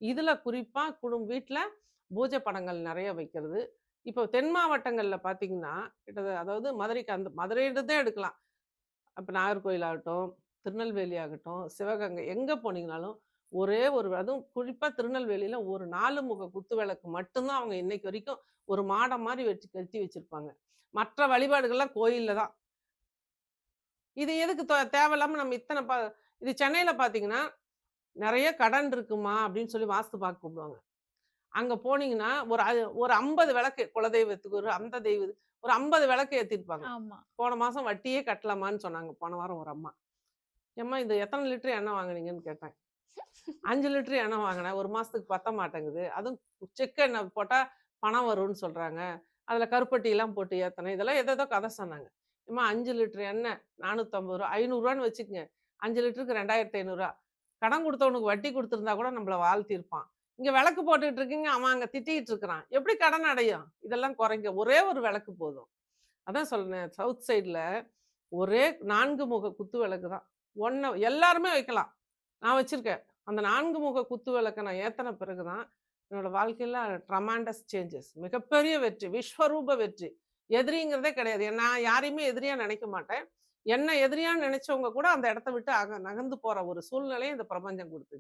இதுல குறிப்பா வீட்ல பூஜை படங்கள் நெறைய வைக்கிறது. இப்போ தென் மாவட்டங்கள்ல பார்த்தீங்கன்னா, அதாவது மதுரைக்கு அந்த மதுரைன்றதே எடுக்கலாம். அப்ப நாகர்கோயில் ஆகட்டும், திருநெல்வேலி ஆகட்டும், சிவகங்கை எங்க போனீங்கனாலும், ஒரே ஒரு அதுவும் குறிப்பா திருநெல்வேலியில ஒரு 4 முக குத்து விளக்கு மட்டும் தான் அவங்க இன்னைக்கு வரைக்கும் ஒரு மாடம் மாரி வச்சு கட்டி வச்சிருப்பாங்க. மற்ற வழிபாடுகள்லாம் கோயில்ல தான். இது எதுக்கு தேவையில்லாம நம்ம இத்தன இது சென்னையில பார்த்தீங்கன்னா, "நெறைய கடன் இருக்குமா" அப்படின்னு சொல்லி வாஸ்து பார்க்க கூப்பிடுவாங்க. அங்க போனீங்கன்னா, ஒரு 50 விளக்கு குலதெய்வத்துக்கு அந்த ஒரு 50 விளக்கு ஏத்திருப்பாங்க. ஆமா. போன மாசம் வட்டியே கட்டலாமான்னு சொன்னாங்க. போன வாரம் ஒரு அம்மா. "ஏம்மா இது எத்தன லிட்டர் எண்ணெய் வாங்குனீங்கன்னு?" கேட்டேன். 5 லிட்டர் எண்ணெய் வாங்கினேன். 1 மாசத்துக்கு பத்த மாட்டேங்குது. அதுவும் செக்கு எண்ணெய் போட்டா பணம் வரும்னு சொல்றாங்க. அதில கருப்பட்டிலாம் போட்டு ஏத்தணும். இதெல்லாம் ஏதேதோ கதை சொன்னாங்க. எம்மா 5 லிட்டர் எண்ணெய் ரூ. 450 ரூ. 500 வச்சுக்கங்க. 5 லிட்டருக்கு ரூ. 2500 கடன் குடுத்தவனுக்கு வட்டி குடுத்திருந்தா கூட நம்மள வாழ்த்திருப்பான். இங்க விளக்கு போட்டுட்டு இருக்கீங்க, அவன் அங்க திட்டிட்டு இருக்கிறான். எப்படி கடன் அடையும்? இதெல்லாம் குறைங்க. ஒரே ஒரு விளக்கு போதும். அதான் சொன்னேன். சவுத் சைட்ல ஒரே 4 முக குத்து விளக்கு தான். எல்லாருமே வைக்கலாம். நான் வச்சிருக்கேன். அந்த 4 முக குத்து விளக்க நான் ஏத்துன பிறகு தான், என்னோட வாழ்க்கையில ட்ரமாண்டஸ் சேஞ்சஸ் மிகப்பெரிய வெற்றி. விஸ்வரூப வெற்றி. எதிரிங்கிறதே கிடையாது. நான் யாரையுமே எதிரியா நினைக்க மாட்டேன். என்ன எதிரியா நினைச்சவங்க கூட அந்த இடத்த விட்டு நகர்ந்து போற ஒரு சூழ்நிலைய இந்த பிரபஞ்சம் குடுத்துச்சு.